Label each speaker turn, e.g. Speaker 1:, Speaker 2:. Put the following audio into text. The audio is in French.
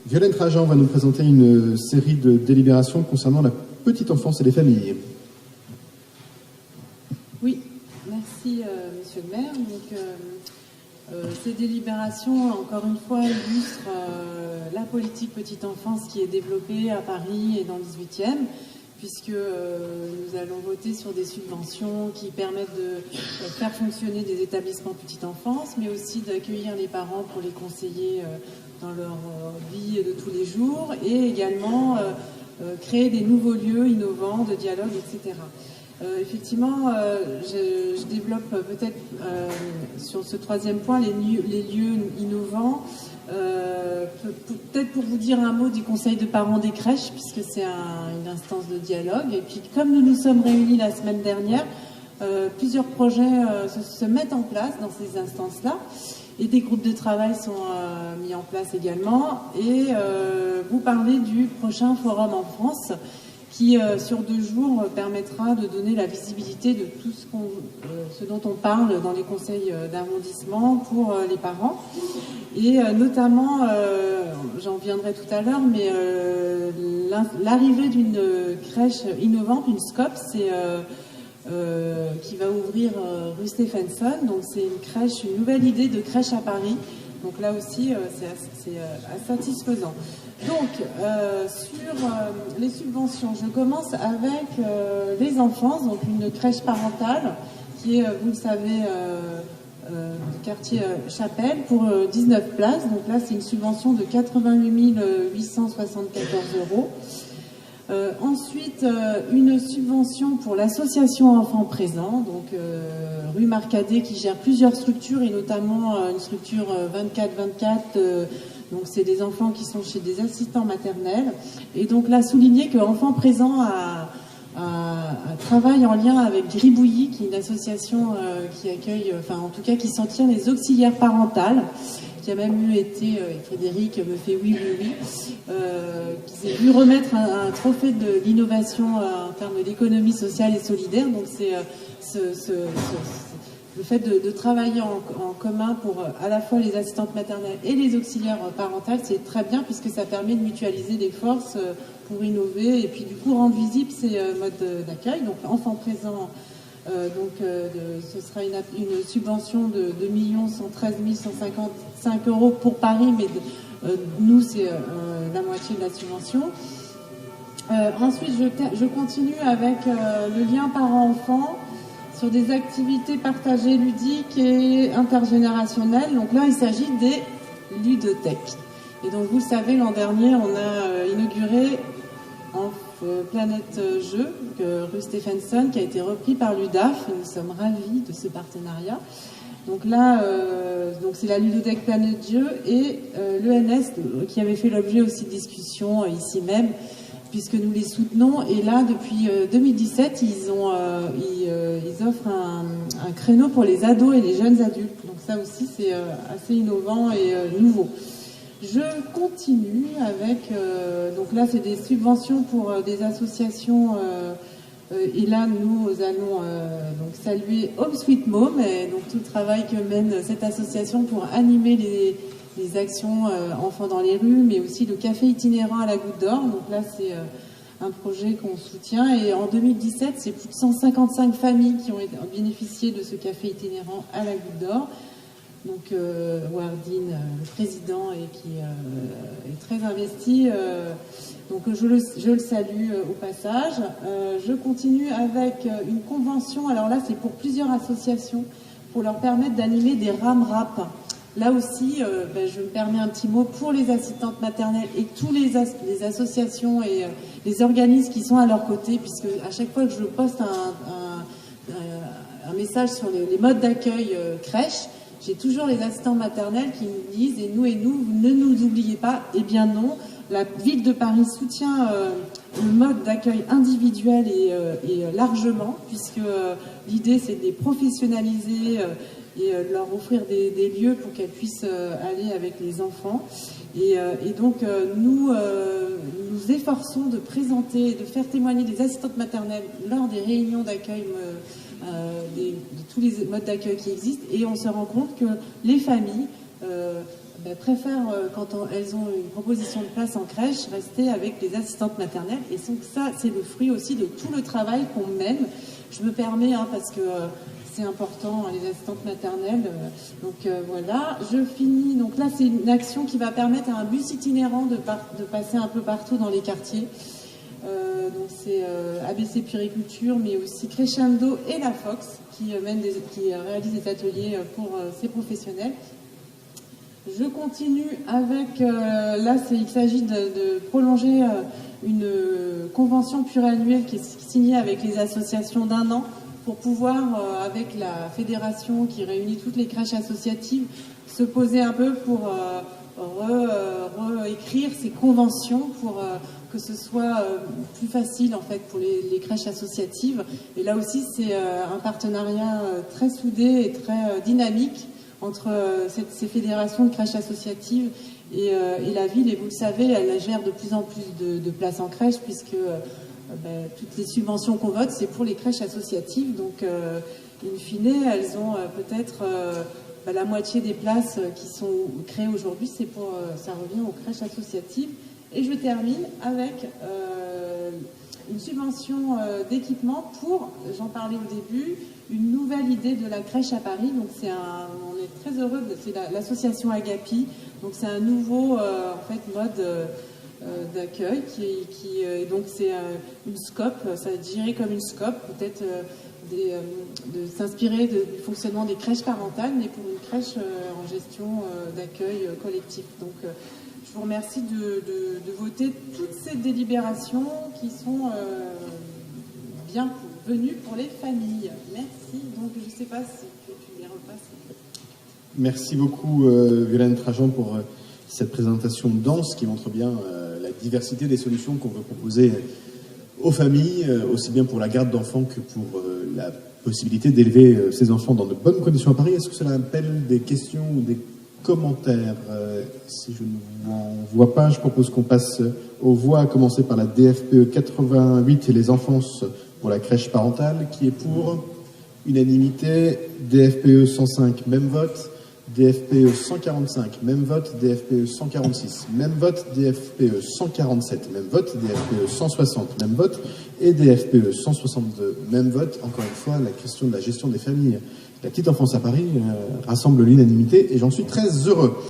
Speaker 1: Violaine Trajan va nous présenter une série de délibérations concernant la petite enfance et les familles.
Speaker 2: Oui, merci Monsieur le maire. Donc, ces délibérations, encore une fois, illustrent la politique petite enfance qui est développée à Paris et dans le 18e, puisque nous allons voter sur des subventions qui permettent de faire fonctionner des établissements petite enfance, mais aussi d'accueillir les parents pour les conseiller dans leur vie de tous les jours, et également créer des nouveaux lieux innovants de dialogue, etc. Effectivement, je développe peut-être sur ce troisième point les lieux innovants. Peut-être pour vous dire un mot du conseil de parents des crèches, puisque c'est une instance de dialogue. Et puis, comme nous nous sommes réunis la semaine dernière, plusieurs projets se mettent en place dans ces instances-là. Et des groupes de travail sont mis en place également. Et vous parlez du prochain forum en France, qui, sur 2 jours, permettra de donner la visibilité de tout ce dont on parle dans les conseils d'arrondissement pour les parents. Et notamment, j'en viendrai tout à l'heure, mais l'arrivée d'une crèche innovante, une SCOP, qui va ouvrir rue Stephenson. Donc c'est une nouvelle idée de crèche à Paris. Donc là aussi, c'est satisfaisant. Donc, sur les subventions, je commence avec les enfants, donc une crèche parentale qui est, vous le savez, quartier Chapelle pour 19 places. Donc là, c'est une subvention de 88 874 €. Ensuite, une subvention pour l'association Enfants Présents, donc rue Marcadet, qui gère plusieurs structures et notamment une structure 24-24. Donc c'est des enfants qui sont chez des assistants maternels. Et donc là, souligner que Enfants Présents travaille en lien avec Gribouillis, qui est une association qui accueille, enfin en tout cas qui s'en tient les auxiliaires parentales, qui a même été, Frédéric me fait oui, qui s'est vu remettre un trophée de l'innovation en termes d'économie sociale et solidaire. Donc c'est le fait de travailler en commun pour à la fois les assistantes maternelles et les auxiliaires parentales, c'est très bien puisque ça permet de mutualiser des forces pour innover et puis du coup rendre visible ces modes d'accueil. Donc Enfants Présents, ce sera une subvention de 2 113 155 € pour Paris, mais nous c'est la moitié de la subvention. Ensuite, je continue avec le lien parent-enfant sur des activités partagées ludiques et intergénérationnelles. Donc là, il s'agit des ludothèques. Et donc, vous le savez, l'an dernier, on a inauguré en Planète Jeux, rue Stephenson, qui a été repris par l'UDAF. Nous sommes ravis de ce partenariat. Donc là, c'est la ludothèque Planète Jeux et l'ENS, qui avait fait l'objet aussi de discussions ici même, puisque nous les soutenons. Et là, depuis 2017, ils offrent un créneau pour les ados et les jeunes adultes. Donc ça aussi, c'est assez innovant et nouveau. Je continue avec... donc là, c'est des subventions pour des associations. Et là, nous allons donc saluer Home Sweet Mom et donc tout le travail que mène cette association pour animer les actions enfants dans les rues, mais aussi le café itinérant à la Goutte d'Or. Donc là, c'est un projet qu'on soutient. Et en 2017, c'est plus de 155 familles qui ont bénéficié de ce café itinérant à la Goutte d'Or. Donc Wardine, le président, et qui est très investi. Donc je le salue au passage. Je continue avec une convention. Alors là, c'est pour plusieurs associations, pour leur permettre d'animer des rames rap. Là aussi, je me permets un petit mot pour les assistantes maternelles et tous les associations et les organismes qui sont à leur côté, puisque à chaque fois que je poste un message sur les modes d'accueil crèche, j'ai toujours les assistants maternels qui nous disent « et nous, ne nous oubliez pas ». Eh bien non, la ville de Paris soutient le mode d'accueil individuel et largement, puisque l'idée c'est de les professionnaliser et de leur offrir des lieux pour qu'elles puissent aller avec les enfants. Et donc nous efforçons de présenter, de faire témoigner des assistantes maternelles lors des réunions d'accueil de tous les modes d'accueil qui existent, et on se rend compte que les familles préfèrent, quand elles ont une proposition de place en crèche, rester avec les assistantes maternelles. Et donc ça, c'est le fruit aussi de tout le travail qu'on mène. Je me permets, parce que c'est important, les assistantes maternelles. Voilà, je finis. Donc là, c'est une action qui va permettre à un bus itinérant de passer un peu partout dans les quartiers. Donc c'est ABC Puériculture, mais aussi Crescendo et la Fox qui réalisent des ateliers pour ces professionnels. Je continue avec, là il s'agit de prolonger une convention pluriannuelle qui est signée avec les associations d'1 an pour pouvoir, avec la fédération qui réunit toutes les crèches associatives, se poser un peu pour réécrire ces conventions pour que ce soit plus facile en fait pour les crèches associatives. Et là aussi c'est un partenariat très soudé et très dynamique entre ces fédérations de crèches associatives et la ville. Et vous le savez, elle gère de plus en plus de places en crèche puisque toutes les subventions qu'on vote, c'est pour les crèches associatives. Donc, in fine, elles ont peut-être la moitié des places qui sont créées aujourd'hui, ça revient aux crèches associatives. Et je termine avec une subvention d'équipement pour, j'en parlais au début, une nouvelle idée de la crèche à Paris. Donc on est très heureux, c'est l'association Agapi. Donc c'est un nouveau mode d'accueil donc c'est une SCOP, ça va être géré comme une SCOP, peut-être de s'inspirer du fonctionnement des crèches parentales, mais pour une crèche en gestion d'accueil collectif. Donc je vous remercie de voter toutes ces délibérations qui sont bienvenues pour les familles. Merci. Donc je ne sais pas si tu les repasses.
Speaker 1: Merci beaucoup Violaine Trajan pour cette présentation dense qui montre bien la diversité des solutions qu'on veut proposer aux familles, aussi bien pour la garde d'enfants que pour la possibilité d'élever ces enfants dans de bonnes conditions à Paris. Est-ce que cela appelle des questions ou des commentaires? Si je ne m'en vois pas, je propose qu'on passe aux voix, à commencer par la DFPE 88 et les enfances pour la crèche parentale, qui est pour unanimité. DFPE 105, même vote. DFPE 145, même vote. DFPE 146, même vote. DFPE 147, même vote. DFPE 160, même vote. Et DFPE 162, même vote. Encore une fois, la question de la gestion des familles, la petite enfance à Paris, rassemble l'unanimité et j'en suis très heureux.